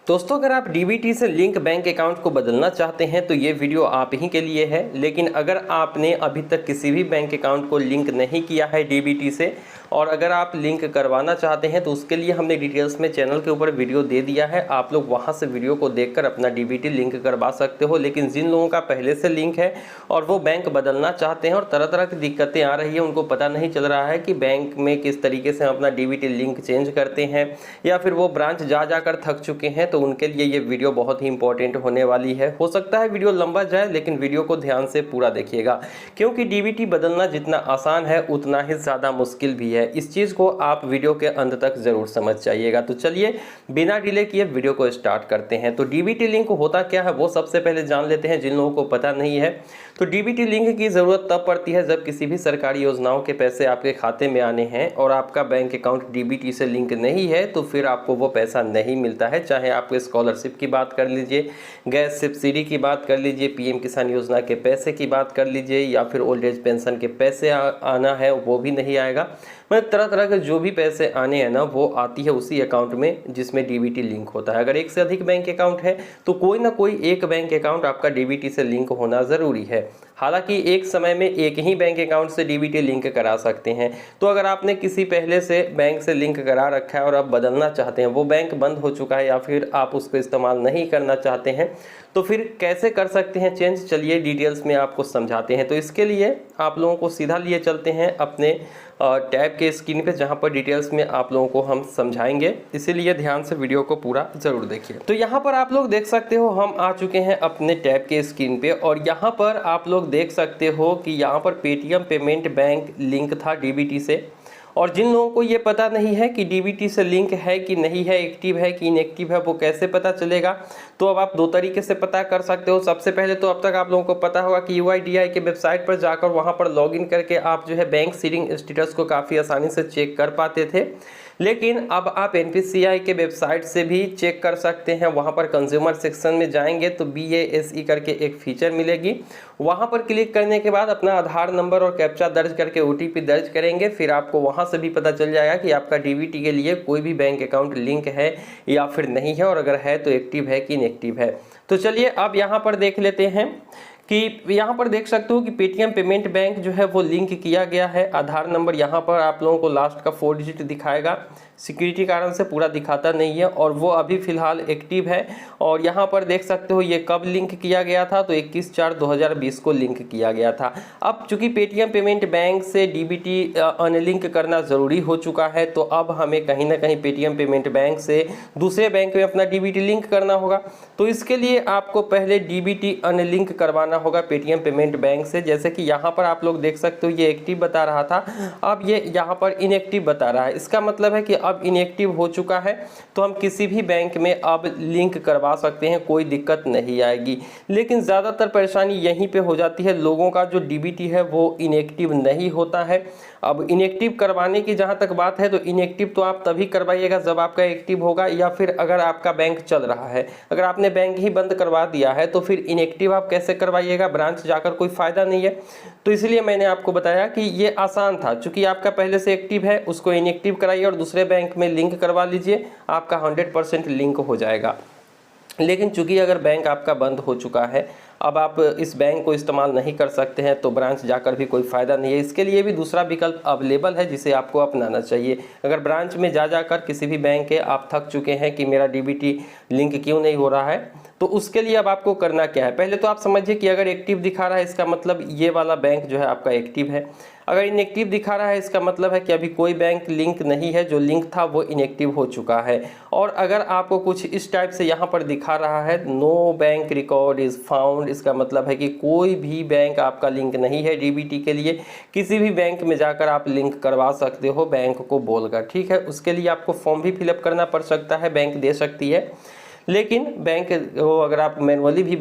दोस्तों, अगर आप डीबीटी से लिंक बैंक अकाउंट को बदलना चाहते हैं तो ये वीडियो आप ही के लिए है। लेकिन अगर आपने अभी तक किसी भी बैंक अकाउंट को लिंक नहीं किया है डीबीटी से और अगर आप लिंक करवाना चाहते हैं तो उसके लिए हमने डिटेल्स में चैनल के ऊपर वीडियो दे दिया है। आप लोग वहां से वीडियो को देखकर अपना डीबीटी लिंक करवा सकते हो। लेकिन जिन लोगों का पहले से लिंक है और वो बैंक बदलना चाहते हैं और तरह तरह की दिक्कतें आ रही है, उनको पता नहीं चल रहा है कि बैंक में किस तरीके से हम अपना डीबीटी लिंक चेंज करते हैं या फिर वो ब्रांच जा जाकर थक चुके हैं, तो उनके लिए ये वीडियो बहुत ही इंपॉर्टेंट होने वाली है। हो सकता है वीडियो लंबा जाए, लेकिन वीडियो को ध्यान से पूरा देखिएगा, क्योंकि डीबीटी बदलना जितना आसान है उतना ही ज़्यादा मुश्किल भी है। इस चीज़ को आप वीडियो के अंत तक जरूर समझ जाइएगा। तो चलिए बिना डिले किए वीडियो को स्टार्ट करते हैं। तो डीबीटी लिंक होता क्या है वो सबसे पहले जान लेते हैं, जिन लोगों को पता नहीं है। तो डीबीटी लिंक की ज़रूरत तब पड़ती है जब किसी भी सरकारी योजनाओं के पैसे आपके खाते में आने हैं और आपका बैंक अकाउंट डीबीटी से लिंक नहीं है, तो फिर आपको वो पैसा नहीं मिलता है। चाहे आपके स्कॉलरशिप की बात कर लीजिए, गैस सब्सिडी की बात कर लीजिए, पीएम किसान योजना के पैसे की बात कर लीजिए, या फिर ओल्ड एज पेंशन के पैसे आना है वो भी नहीं आएगा। मतलब तरह तरह के जो भी पैसे आने हैं ना, वो आती है उसी अकाउंट में जिसमें डीबीटी लिंक होता है। अगर एक से अधिक बैंक अकाउंट है तो कोई ना कोई एक बैंक अकाउंट आपका डीबीटी से लिंक होना ज़रूरी है। हालांकि एक समय में एक ही बैंक अकाउंट से डीबीटी लिंक करा सकते हैं। तो अगर आपने किसी पहले से बैंक से लिंक करा रखा है और आप बदलना चाहते हैं, वो बैंक बंद हो चुका है या फिर आप उसको इस्तेमाल नहीं करना चाहते हैं, तो फिर कैसे कर सकते हैं चेंज, चलिए डिटेल्स में आपको समझाते हैं। तो इसके लिए आप लोगों को सीधा लिए चलते हैं अपने टैब के स्क्रीन पे, जहां पर डिटेल्स में आप लोगों को हम समझाएंगे, इसीलिए ध्यान से वीडियो को पूरा जरूर देखिए। तो यहां पर आप लोग देख सकते हो हम आ चुके हैं अपने टैब के स्क्रीन पे और यहां पर आप लोग देख सकते हो कि यहां पर पेटीएम पेमेंट बैंक लिंक था डीबीटी से। और जिन लोगों को ये पता नहीं है कि डीबीटी से लिंक है कि नहीं है, एक्टिव है कि इनएक्टिव है, वो कैसे पता चलेगा, तो अब आप दो तरीके से पता कर सकते हो। सबसे पहले तो अब तक आप लोगों को पता होगा कि यूआईडीआई के वेबसाइट पर जाकर वहां पर लॉगिन करके आप जो है बैंक सीडिंग स्टेटस को काफ़ी आसानी से चेक कर पाते थे। लेकिन अब आप एनपीसीआई के वेबसाइट से भी चेक कर सकते हैं। वहां पर कंज्यूमर सेक्शन में जाएंगे तो BASE करके एक फीचर मिलेगी। वहां पर क्लिक करने के बाद अपना आधार नंबर और कैप्चा दर्ज करके OTP दर्ज करेंगे। फिर आपको वहां से भी पता चल जाएगा कि आपका डीबीटी के लिए कोई भी बैंक अकाउंट लिंक है या फिर नहीं है, और अगर है तो एक्टिव है कि इनएक्टिव है। तो चलिए अब यहाँ पर देख लेते हैं कि यहाँ पर देख सकते हो कि पेटीएम पेमेंट बैंक जो है वो लिंक किया गया है। आधार नंबर यहाँ पर आप लोगों को लास्ट का 4 डिजिट दिखाएगा, सिक्योरिटी कारण से पूरा दिखाता नहीं है, और वो अभी फिलहाल एक्टिव है। और यहाँ पर देख सकते हो ये कब लिंक किया गया था, तो 21/4/2020 को लिंक किया गया था। अब चूंकि पेटीएम पेमेंट बैंक से डीबीटी अनलिंक करना ज़रूरी हो चुका है, तो अब हमें कहीं ना कहीं पेटीएम पेमेंट बैंक से दूसरे बैंक में अपना डीबीटी लिंक करना होगा। तो इसके लिए आपको पहले डीबीटी अनलिंक करवाना होगा पेटीएम पेमेंट बैंक से। जैसे कि यहाँ पर आप लोग देख सकते हो ये एक्टिव बता रहा था, अब ये यहाँ पर इनएक्टिव बता रहा है। इसका मतलब है कि अब इनएक्टिव हो चुका है, तो हम किसी भी बैंक में अब लिंक करवा सकते हैं, कोई दिक्कत नहीं आएगी। लेकिन ज़्यादातर परेशानी यहीं पे हो जाती है, लोगों का जो डीबीटी है वो इनएक्टिव नहीं होता है। अब इनएक्टिव करवाने की जहाँ तक बात है, तो इनएक्टिव तो आप तभी करवाइएगा जब आपका एक्टिव होगा, या फिर अगर आपका बैंक चल रहा है। अगर आपने बैंक ही बंद करवा दिया है तो फिर इनएक्टिव आप कैसे करवाइएगा, ब्रांच जाकर कोई फायदा नहीं है। तो इसलिए मैंने आपको बताया कि ये आसान था, चूंकि आपका पहले से एक्टिव है उसको इनएक्टिव कराइए और दूसरे बैंक में लिंक करवा लीजिए, आपका 100% लिंक हो जाएगा। लेकिन चूंकि अगर बैंक आपका बंद हो चुका है, अब आप इस बैंक को इस्तेमाल नहीं कर सकते हैं, तो ब्रांच जाकर भी कोई फ़ायदा नहीं है। इसके लिए भी दूसरा विकल्प अवेलेबल है जिसे आपको अपनाना चाहिए। अगर ब्रांच में जा जाकर किसी भी बैंक के आप थक चुके हैं कि मेरा डीबीटी लिंक क्यों नहीं हो रहा है, तो उसके लिए अब आपको करना क्या है, पहले तो आप समझिए कि अगर एक्टिव दिखा रहा है इसका मतलब ये वाला बैंक जो है आपका एक्टिव है। अगर इनएक्टिव दिखा रहा है इसका मतलब है कि अभी कोई बैंक लिंक नहीं है, जो लिंक था वो इनएक्टिव हो चुका है। और अगर आपको कुछ इस टाइप से यहाँ पर दिखा रहा है no bank record is found, इसका मतलब है कि कोई भी बैंक आपका लिंक नहीं है डीबीटी के लिए। किसी भी बैंक में जाकर आप लिंक करवा सकते हो बैंक को बोलकर, ठीक है। उसके लिए आपको फॉर्म भी फिलअप करना पड़ सकता है, बैंक दे सकती है, लेकिन बैंक वो अगर आप मैनुअली भी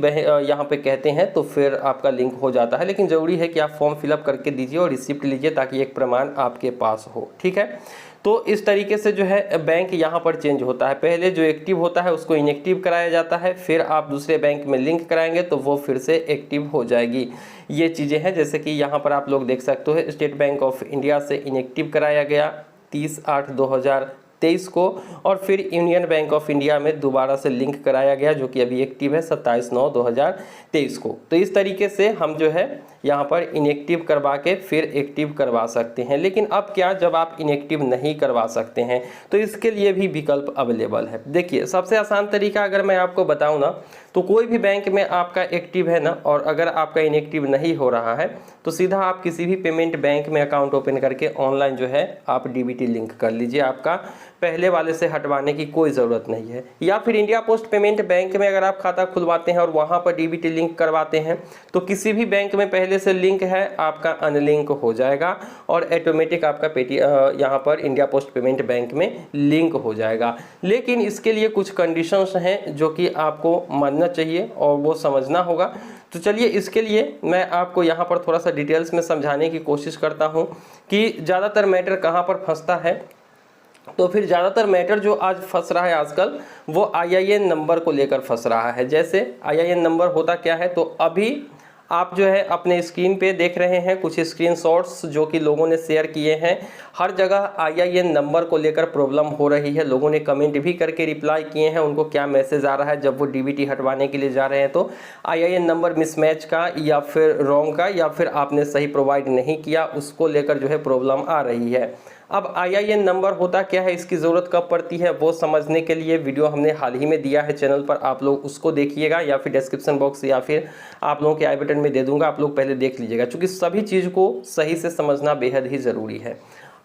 यहाँ पे कहते हैं तो फिर आपका लिंक हो जाता है। लेकिन ज़रूरी है कि आप फॉर्म फिलअप करके दीजिए और रिसिप्ट लीजिए, ताकि एक प्रमाण आपके पास हो, ठीक है। तो इस तरीके से जो है बैंक यहाँ पर चेंज होता है। पहले जो एक्टिव होता है उसको इनएक्टिव कराया जाता है, फिर आप दूसरे बैंक में लिंक कराएंगे तो वो फिर से एक्टिव हो जाएगी। ये चीज़ें हैं, जैसे कि यहाँ पर आप लोग देख सकते हो स्टेट बैंक ऑफ इंडिया से इनएक्टिव कराया गया 30/8/2023 23 को, और फिर यूनियन बैंक ऑफ इंडिया में दोबारा से लिंक कराया गया जो कि अभी एक्टिव है 27/9/2023 को। तो इस तरीके से हम जो है यहाँ पर इनएक्टिव करवा के फिर एक्टिव करवा सकते हैं। लेकिन अब क्या, जब आप इनएक्टिव नहीं करवा सकते हैं तो इसके लिए भी विकल्प अवेलेबल है। देखिए सबसे आसान तरीका अगर मैं आपको बताऊं ना, तो कोई भी बैंक में आपका एक्टिव है ना, और अगर आपका इनएक्टिव नहीं हो रहा है तो सीधा आप किसी भी पेमेंट बैंक में अकाउंट ओपन करके ऑनलाइन जो है आप डीबीटी लिंक कर लीजिए। आपका पहले वाले से हटवाने की कोई ज़रूरत नहीं है। या फिर इंडिया पोस्ट पेमेंट बैंक में अगर आप खाता खुलवाते हैं और वहाँ पर डीबीटी लिंक करवाते हैं तो किसी भी बैंक में पहले से लिंक है आपका अनलिंक हो जाएगा और ऑटोमेटिक आपका यहाँ पर इंडिया पोस्ट पेमेंट बैंक में लिंक हो जाएगा। लेकिन इसके लिए कुछ कंडीशंस हैं जो कि आपको मानना चाहिए और वो समझना होगा। तो चलिए इसके लिए मैं आपको यहाँ पर थोड़ा सा डिटेल्स में समझाने की कोशिश करता हूँ कि ज़्यादातर मैटर कहाँ पर फंसता है। तो फिर ज़्यादातर मैटर जो आज फंस रहा है आजकल वो IIN नंबर को लेकर फंस रहा है। जैसे IIN नंबर होता क्या है, तो अभी आप जो है अपने स्क्रीन पे देख रहे हैं कुछ स्क्रीनशॉट्स जो कि लोगों ने शेयर किए हैं। हर जगह IIN नंबर को लेकर प्रॉब्लम हो रही है। लोगों ने कमेंट भी करके रिप्लाई किए हैं उनको क्या मैसेज आ रहा है जब वो डीबीटी हटवाने के लिए जा रहे हैं, तो IIN नंबर मिसमैच का या फिर रॉन्ग का या फिर आपने सही प्रोवाइड नहीं किया, उसको लेकर जो है प्रॉब्लम आ रही है। अब IIN नंबर होता क्या है, इसकी ज़रूरत कब पड़ती है, वो समझने के लिए वीडियो हमने हाल ही में दिया है चैनल पर, आप लोग उसको देखिएगा या फिर डिस्क्रिप्शन बॉक्स या फिर आप लोगों के आई बटन में दे दूंगा, आप लोग पहले देख लीजिएगा, क्योंकि सभी चीज़ को सही से समझना बेहद ही ज़रूरी है।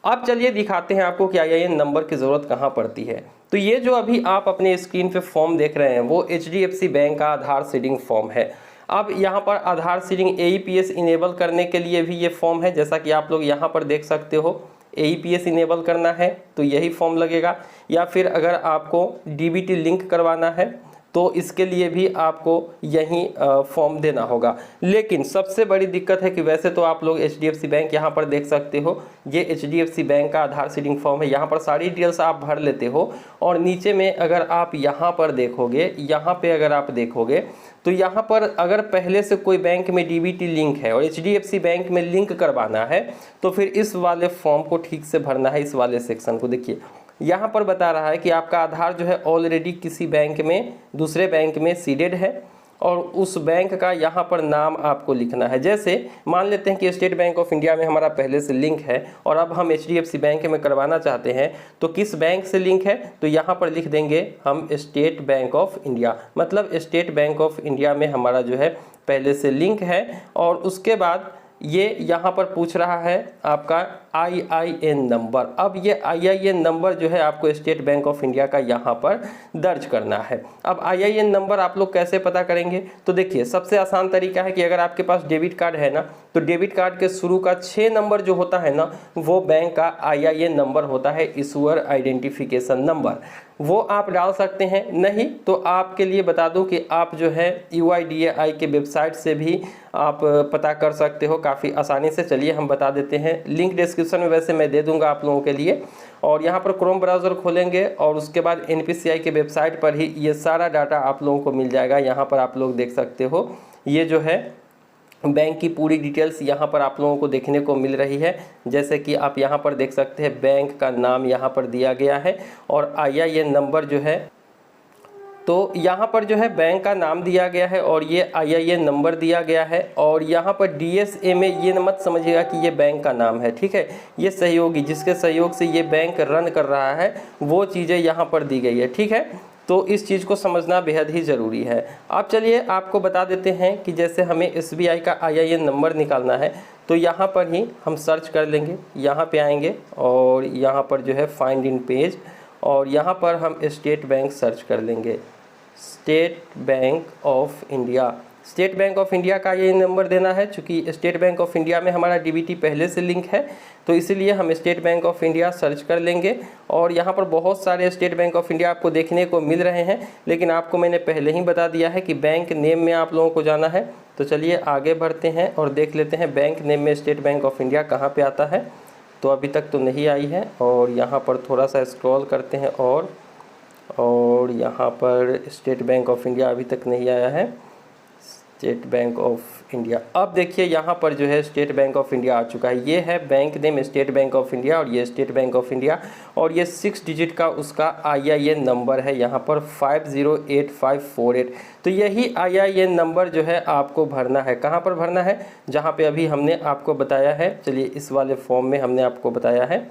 अब चलिए दिखाते हैं आपको कि IIN नंबर की ज़रूरत कहाँ पड़ती है। तो ये जो अभी आप अपने स्क्रीन पर फॉर्म देख रहे हैं वो HDFC बैंक का आधार सीडिंग फॉर्म है। अब यहाँ पर आधार सीडिंग AEPS इनेबल करने के लिए भी ये फॉर्म है, जैसा कि आप लोग यहाँ पर देख सकते हो। AEPS इनेबल करना है तो यही फॉर्म लगेगा, या फिर अगर आपको डीबीटी लिंक करवाना है तो इसके लिए भी आपको यही फॉर्म देना होगा। लेकिन सबसे बड़ी दिक्कत है कि वैसे तो आप लोग HDFC बैंक यहाँ पर देख सकते हो, ये HDFC बैंक का आधार सीडिंग फॉर्म है। यहाँ पर सारी डिटेल्स आप भर लेते हो और नीचे में अगर आप यहाँ पर देखोगे, यहाँ पे अगर आप देखोगे तो यहाँ पर अगर पहले से कोई बैंक में डीबीटी लिंक है और HDFC बैंक में लिंक करवाना है तो फिर इस वाले फॉर्म को ठीक से भरना है। इस वाले सेक्शन को देखिए, यहाँ पर बता रहा है कि आपका आधार जो है ऑलरेडी किसी बैंक में, दूसरे बैंक में सीडेड है और उस बैंक का यहाँ पर नाम आपको लिखना है। जैसे मान लेते हैं कि स्टेट बैंक ऑफ इंडिया में हमारा पहले से लिंक है और अब हम HDFC बैंक में करवाना चाहते हैं, तो किस बैंक से लिंक है, तो यहाँ पर लिख देंगे हम स्टेट बैंक ऑफ इंडिया, मतलब स्टेट बैंक ऑफ इंडिया में हमारा जो है पहले से लिंक है। और उसके बाद ये यहाँ पर पूछ रहा है आपका IIN नंबर। अब ये IIN नंबर जो है आपको स्टेट बैंक ऑफ इंडिया का यहाँ पर दर्ज करना है। अब IIN नंबर आप लोग कैसे पता करेंगे, तो देखिए सबसे आसान तरीका है कि अगर आपके पास डेबिट कार्ड है ना, तो डेबिट कार्ड के शुरू का 6 नंबर जो होता है ना वो बैंक का IIN नंबर होता है, इशूअर आइडेंटिफिकेशन नंबर, वो आप डाल सकते हैं। नहीं तो आपके लिए बता दूं कि आप जो है UIDAI के वेबसाइट से भी आप पता कर सकते हो काफ़ी आसानी से। चलिए हम बता देते हैं, लिंक डिस्क्रिप्शन में वैसे मैं दे दूंगा आप लोगों के लिए। और यहाँ पर क्रोम ब्राउज़र खोलेंगे और उसके बाद NPCI के वेबसाइट पर ही ये सारा डाटा आप लोगों को मिल जाएगा। यहाँ पर आप लोग देख सकते हो ये जो है बैंक की पूरी डिटेल्स यहाँ पर आप लोगों को देखने को मिल रही है। जैसे कि आप यहाँ पर देख सकते हैं बैंक का नाम यहाँ पर दिया गया है और IIN नंबर जो है, तो यहाँ पर जो है बैंक का नाम दिया गया है और ये IIN नंबर दिया गया है। और यहाँ पर DSA में ये मत समझिएगा कि ये बैंक का नाम है, ठीक है, ये सहयोगी जिसके सहयोग से ये बैंक रन कर रहा है वो चीज़ें यहाँ पर दी गई है, ठीक है। तो इस चीज़ को समझना बेहद ही ज़रूरी है। अब चलिए आपको बता देते हैं कि जैसे हमें SBI का IIN नंबर निकालना है तो यहाँ पर ही हम सर्च कर लेंगे, यहाँ पे आएंगे और यहाँ पर जो है फाइंड इन पेज और यहाँ पर हम स्टेट बैंक सर्च कर लेंगे, state bank of India. State bank of India का ये नंबर देना है, चूँकि स्टेट बैंक ऑफ इंडिया में हमारा डीबीटी पहले से लिंक है तो इसीलिए हम state bank of India search कर लेंगे। और यहाँ पर बहुत सारे स्टेट बैंक ऑफ इंडिया आपको देखने को मिल रहे हैं, लेकिन आपको मैंने पहले ही बता दिया है कि बैंक नेम में आप लोगों को जाना है। तो चलिए आगे बढ़ते हैं और देख लेते हैं बैंक नेम में स्टेट बैंक ऑफ इंडिया कहाँ पर आता है। तो अभी तक तो नहीं आई है और यहाँ पर थोड़ा सा स्क्रॉल करते हैं और यहाँ पर स्टेट बैंक ऑफ इंडिया अभी तक नहीं आया है। State bank of India. अब देखिए यहाँ पर जो है स्टेट बैंक ऑफ इंडिया आ चुका है। ये है bank name state bank of India और ये स्टेट बैंक ऑफ इंडिया और ये 6 डिजिट का उसका IIN नंबर है यहाँ पर 508548। तो यही IIN नंबर जो है आपको भरना है। कहाँ पर भरना है? जहाँ पे अभी हमने आपको बताया है। चलिए इस वाले फॉर्म में हमने आपको बताया है।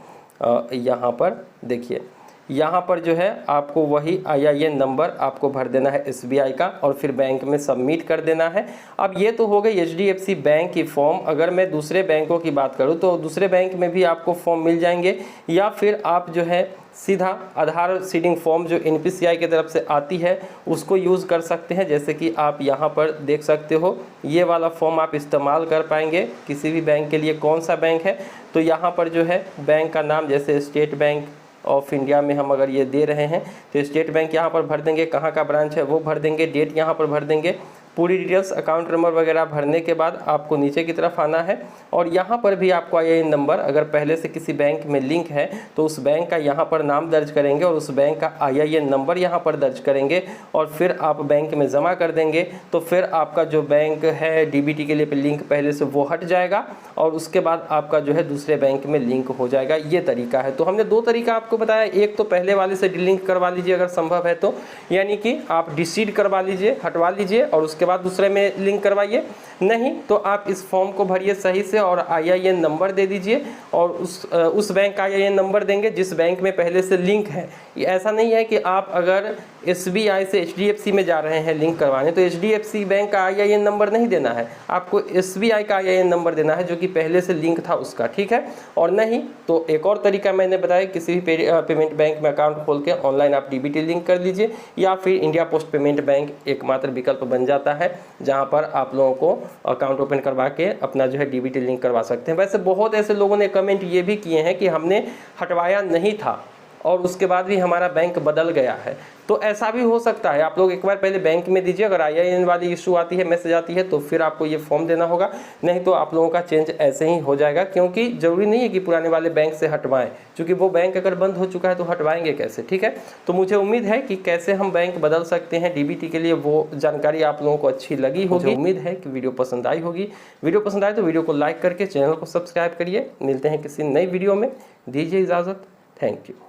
यहाँ पर देखिए, यहाँ पर जो है आपको वही IIN नंबर आपको भर देना है SBI का और फिर बैंक में सबमिट कर देना है। अब ये तो हो गई HDFC बैंक की फॉर्म। अगर मैं दूसरे बैंकों की बात करूँ तो दूसरे बैंक में भी आपको फॉर्म मिल जाएंगे, या फिर आप जो है सीधा आधार सीडिंग फॉर्म जो NPCI की तरफ से आती है उसको यूज़ कर सकते हैं। जैसे कि आप यहाँ पर देख सकते हो, ये वाला फॉर्म आप इस्तेमाल कर पाएंगे किसी भी बैंक के लिए। कौन सा बैंक है? तो यहाँ पर जो है बैंक का नाम, जैसे स्टेट बैंक ऑफ इंडिया में हम अगर ये दे रहे हैं तो स्टेट बैंक यहाँ पर भर देंगे, कहाँ का ब्रांच है वो भर देंगे, डेट यहाँ पर भर देंगे, पूरी डिटेल्स अकाउंट नंबर वगैरह भरने के बाद आपको नीचे की तरफ आना है और यहाँ पर भी आपको IIN नंबर अगर पहले से किसी बैंक में लिंक है तो उस बैंक का यहाँ पर नाम दर्ज करेंगे और उस बैंक का IIN नंबर यहाँ पर दर्ज करेंगे और फिर आप बैंक में जमा कर देंगे। तो फिर आपका जो बैंक है DBT के लिए लिंक पहले से वो हट जाएगा और उसके बाद आपका जो है दूसरे बैंक में लिंक हो जाएगा। ये तरीका है। तो हमने दो तरीका आपको बताया, एक तो पहले वाले से डिलिंक करवा लीजिए अगर संभव है तो, यानी कि आप डिसीड करवा लीजिए, हटवा लीजिए और उसके बाद दूसरे में लिंक करवाइए। नहीं तो आप इस फॉर्म को भरिए सही से और IIN नंबर दे दीजिए और उस बैंक का IIN नंबर देंगे जिस बैंक में पहले से लिंक है। ऐसा नहीं है कि आप अगर SBI से HDFC में जा रहे हैं लिंक करवाने तो HDFC बैंक का IIN नंबर नहीं देना है, आपको SBI का IIN नंबर देना है जो कि पहले से लिंक था उसका, ठीक है। और नहीं तो एक और तरीका मैंने बताया, किसी भी पेमेंट बैंक में अकाउंट खोल के ऑनलाइन आप DBT लिंक कर लीजिए या फिर इंडिया पोस्ट पेमेंट बैंक एकमात्र विकल्प बन जाता है जहां पर आप लोगों को अकाउंट ओपन करवा के अपना जो है DBT लिंक करवा सकते हैं। वैसे बहुत ऐसे लोगों ने कमेंट ये भी किए हैं कि हमने हटवाया नहीं था और उसके बाद भी हमारा बैंक बदल गया है। तो ऐसा भी हो सकता है। आप लोग एक बार पहले बैंक में दीजिए, अगर IIN वाली इशू आती है, मैसेज आती है तो फिर आपको ये फॉर्म देना होगा, नहीं तो आप लोगों का चेंज ऐसे ही हो जाएगा। क्योंकि ज़रूरी नहीं है कि पुराने वाले बैंक से हटवाएं, क्योंकि वो बैंक अगर बंद हो चुका है तो हटवाएंगे कैसे, ठीक है। तो मुझे उम्मीद है कि कैसे हम बैंक बदल सकते हैं DBT के लिए वो जानकारी आप लोगों को अच्छी लगी होगी। उम्मीद है कि वीडियो पसंद आई होगी। वीडियो पसंद आए तो वीडियो को लाइक करके चैनल को सब्सक्राइब करिए। मिलते हैं किसी नई वीडियो में, दीजिए इजाज़त। Thank you.